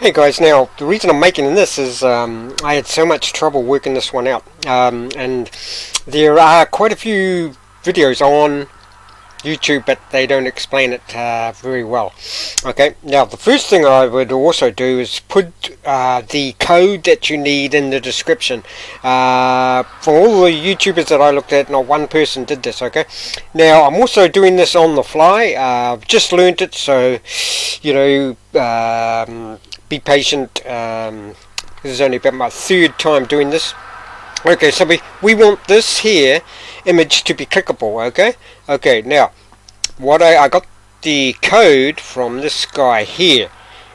Hey guys, now the reason I'm making this is I had so much trouble working this one out, and there are quite a few videos on YouTube, but they don't explain it very well. Okay, now the first thing I would also do is put the code that you need in the description. For all the YouTubers that I looked at, not one person did this. Okay, now I'm also doing this on the fly. I've just learned it, so you know, be patient. This is only about my third time doing this. Okay, so we want this here image to be clickable. Okay, now what I got the code from this guy here.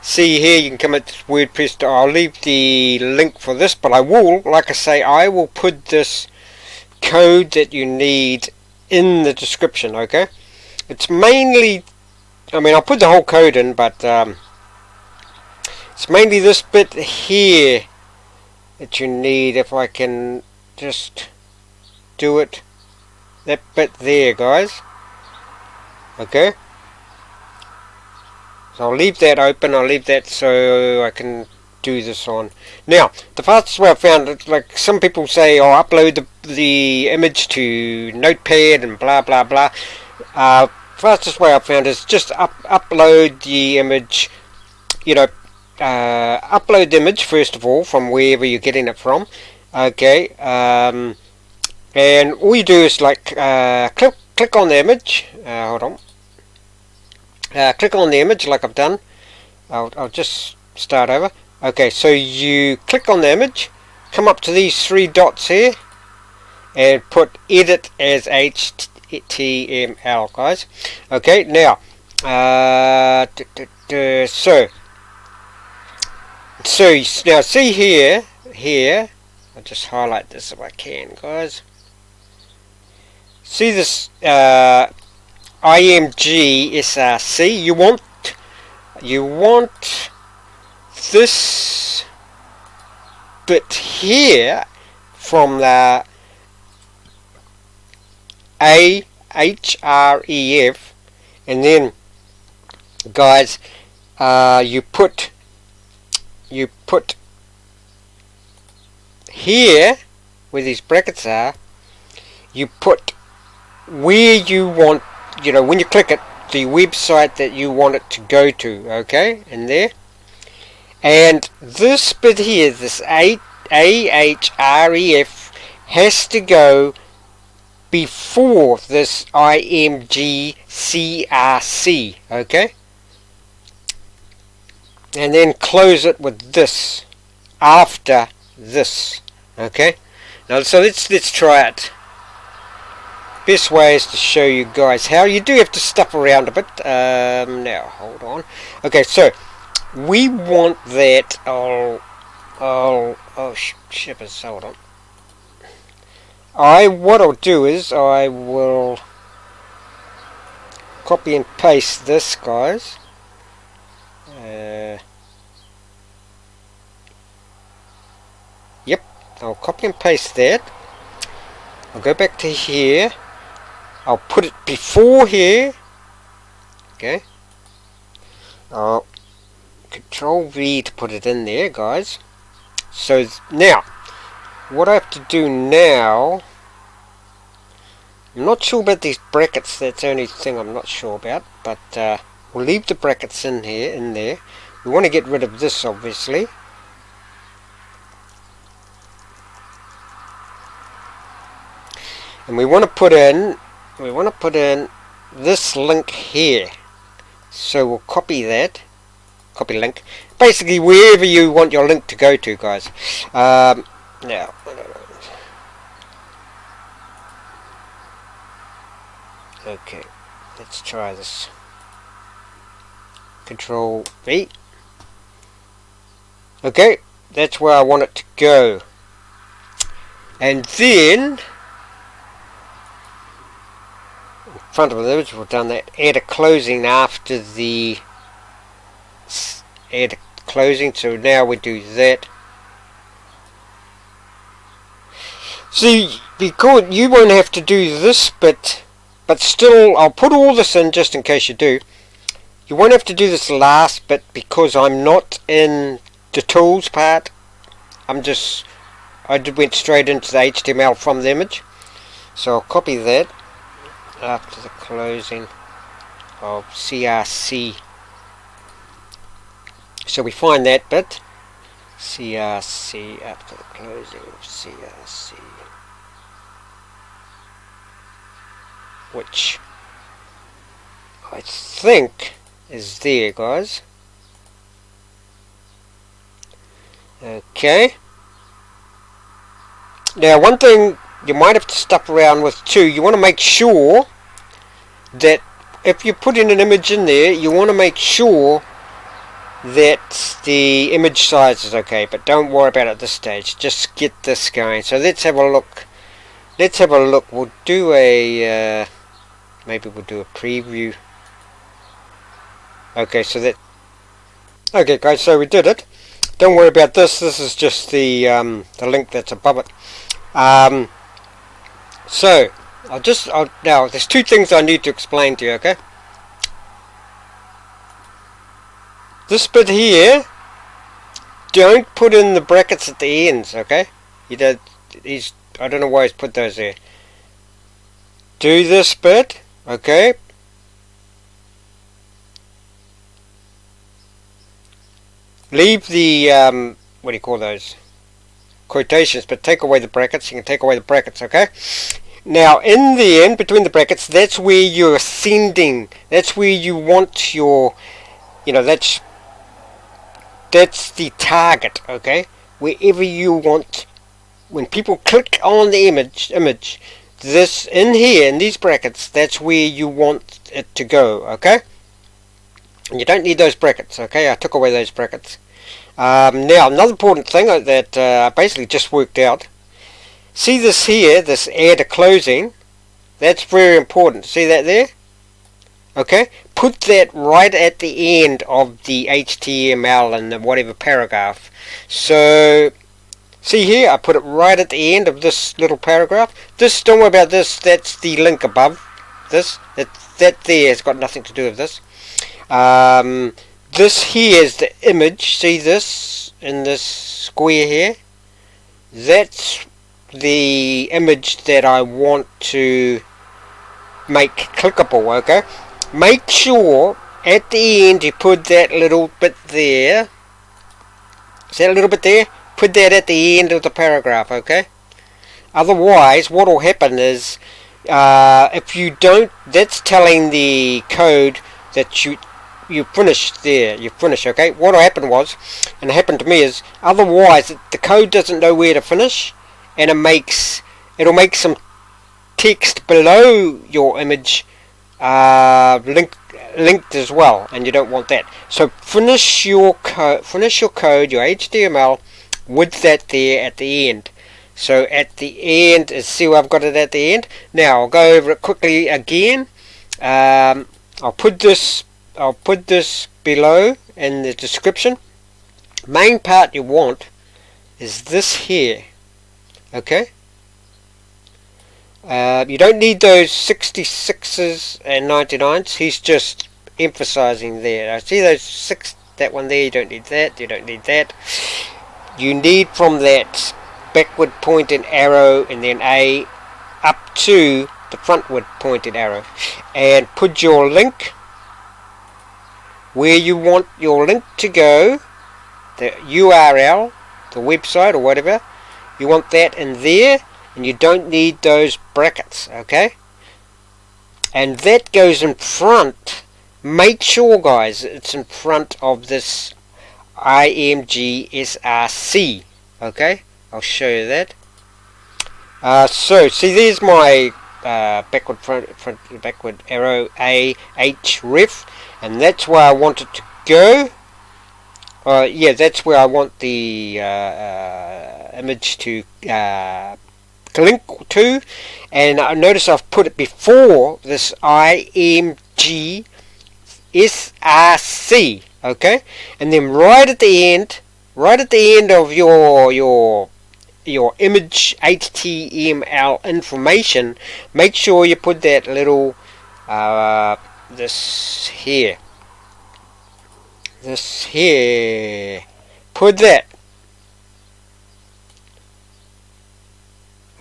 See here, you can come at Wordpress. I'll leave the link for this, but I will, like I say, I will put this code that you need in the description. Okay, it's mainly, I mean, I'll put the whole code in, but it's mainly this bit here that you need. If I can just do it, that bit there, guys. Okay, so I'll leave that open. I'll leave that so I can do this on. Now, the fastest way I found it, like some people say, oh, upload the image to Notepad and blah blah blah. Fastest way I found is just upload the image. You know, upload the image first of all from wherever you're getting it from. Okay, and all you do is like click on the image. Hold on. Click on the image like I've done. I'll just start over. Okay, so you click on the image, come up to these three dots here, and put edit as HTML, guys. Okay, now so now see here, I'll just highlight this if I can, guys. See this IMG SRC. You want this bit here from the AHREF, and then guys, you put here where these brackets are, you put where you want, you know, when you click it, the website that you want it to go to. Okay, in there, and this bit here, this AHREF has to go before this IMGCRC. Okay, and then close it with this after this. Okay, now so let's try it. Best way is to show you guys how. You do have to stuff around a bit. Now hold on. Okay, so we want that. Oh shippers, hold on. What I'll do is I will copy and paste this, guys. Yep, I'll copy and paste that. I'll go back to here. I'll put it before here. Okay. I'll Control V to put it in there, guys. So now, what I have to do now, I'm not sure about these brackets. That's the only thing I'm not sure about. But we'll leave the brackets in there. We want to get rid of this, obviously. And we want to put in this link here. So we'll copy that. Copy link. Basically wherever you want your link to go to, guys. Now, okay, let's try this. Control V. Okay, that's where I want it to go. And then front of the image, we've done that. Add a closing after the add a closing, so now we do that. See, because you won't have to do this bit, but still I'll put all this in just in case you do. You won't have to do this last bit because I'm not in the tools part. I went straight into the HTML from the image. So I'll copy that after the closing of CRC. So we find that bit, CRC, after the closing of CRC, which I think is there, guys. Okay. Now, one thing you might have to stuff around with too, you want to make sure that if you put in an image in there, you want to make sure that the image size is okay, but don't worry about it at this stage. Just get this going. So let's have a look. We'll do a maybe we'll do a preview. Okay, so that. Okay, guys. So we did it. Don't worry about this. This is just the link that's above it. So now there's two things I need to explain to you. Okay. This bit here, don't put in the brackets at the ends, okay? I don't know why he's put those there. Do this bit, okay? Leave the, what do you call those? Quotations, but take away the brackets. You can take away the brackets, okay? Now, in the end, between the brackets, that's where you're sending. That's where you want your, that's the target, okay? Wherever you want, when people click on the image, this in here, in these brackets, that's where you want it to go, okay? And you don't need those brackets, okay? I took away those brackets. Now, another important thing that I basically just worked out. See this here, this add a closing? That's very important. See that there? Okay, put that right at the end of the HTML and the whatever paragraph. So, see here, I put it right at the end of this little paragraph. Don't worry about this, that's the link above this. That there has got nothing to do with this. This here is the image. See this in this square here? That's the image that I want to make clickable, okay? Make sure at the end you put that little bit there. See that little bit there? Put that at the end of the paragraph, okay? Otherwise, what will happen is, if you don't, that's telling the code that you finished there. You finish, okay? What will happen was, and it happened to me is, otherwise the code doesn't know where to finish, and it'll make some text below your image linked as well, and you don't want that. So finish your code, your HTML, with that there at the end. So at the end, see where I've got it at the end. Now I'll go over it quickly again. I'll put this below in the description. Main part you want is this here. Okay. You don't need those 66s and 99s. He's just emphasizing there. I see those that one there. You don't need that. You don't need that. You need from that backward pointing arrow and then A up to the frontward pointed arrow, and put your link where you want your link to go, the URL, the website or whatever. You want that in there. And you don't need those brackets, okay? And that goes in front. Make sure, guys, it's in front of this IMG SRC, okay? I'll show you that. So, see, there's my backward arrow A H ref, and that's where I want it to go. Yeah, that's where I want the image to link to, and I notice I've put it before this IMG SRC, okay? And then right at the end of your image HTML information, make sure you put that little this here. this here, put that,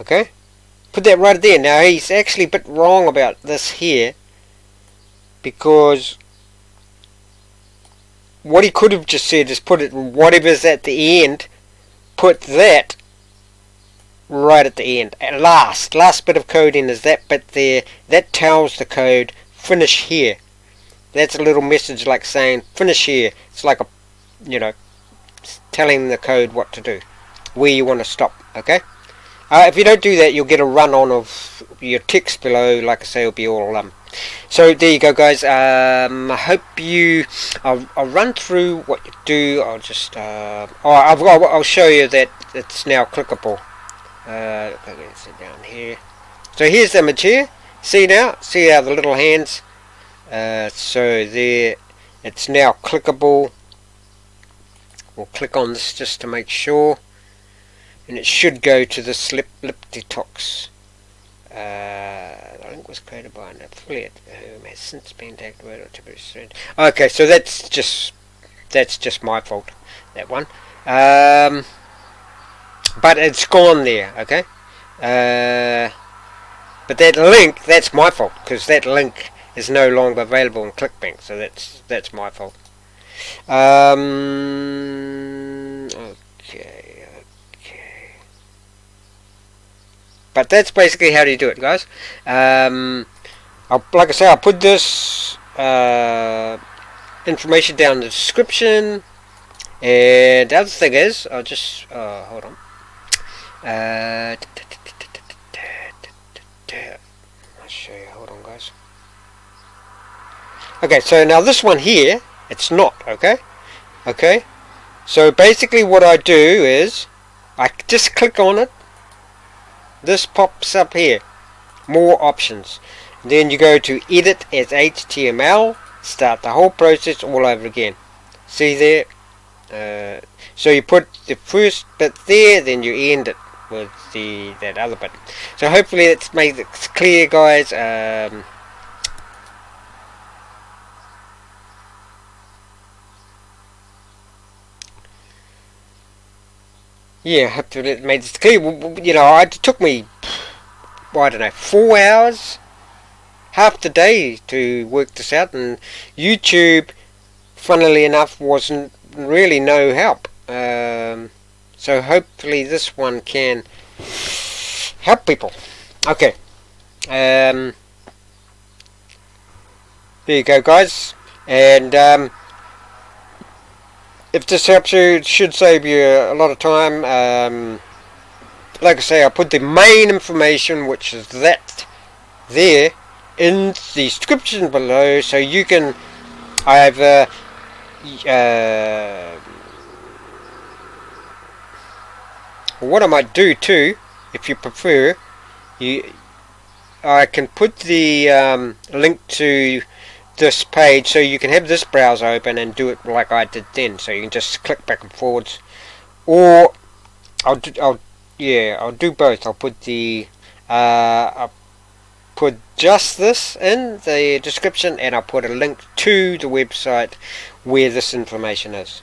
okay, put that right there. Now he's actually a bit wrong about this here, because what he could have just said is put it, whatever's at the end, put that right at the end. At last bit of coding is that bit there. That tells the code finish here. That's a little message like saying finish here. It's like a, telling the code what to do, where you want to stop. Okay. If you don't do that, you'll get a run on of your text below. Like I say, it'll be all So there you go, guys. I hope you. I'll run through what you do. I'll just. I'll show you that it's now clickable. Let's sit down here. So here's the image here. See now? See how the little hands. So there, it's now clickable. We'll click on this just to make sure, and it should go to this lip detox. The link was created by an affiliate who has since been deactivated to be streamed. Okay, so that's just my fault, that one. But it's gone there. Okay. But that link, that's my fault, because that link is no longer available in ClickBank, so that's my fault. Okay. But that's basically how you do it, guys. Like I say, I'll put this information down in the description. And the other thing is, I'll just hold on. I'll show you. Hold on, guys. Okay, so now this one here, it's not, okay? Okay, so basically what I do is I just click on it. This pops up here, more options. Then you go to edit as HTML, start the whole process all over again. See there? So you put the first bit there, then you end it with that other bit. So hopefully it's made it clear, guys. Yeah, hopefully it made it clear. It took me, I don't know, 4 hours, half the day to work this out, and YouTube, funnily enough, wasn't really no help. So hopefully this one can help people. Okay. There you go, guys. And if this helps you, it should save you a lot of time. Like I say, I put the main information, which is that there, in the description below, so you can either what I might do too, if you prefer, I can put the link to this page, so you can have this browser open and do it like I did then. So you can just click back and forwards, or I'll do both. I'll put I'll put just this in the description, and I'll put a link to the website where this information is.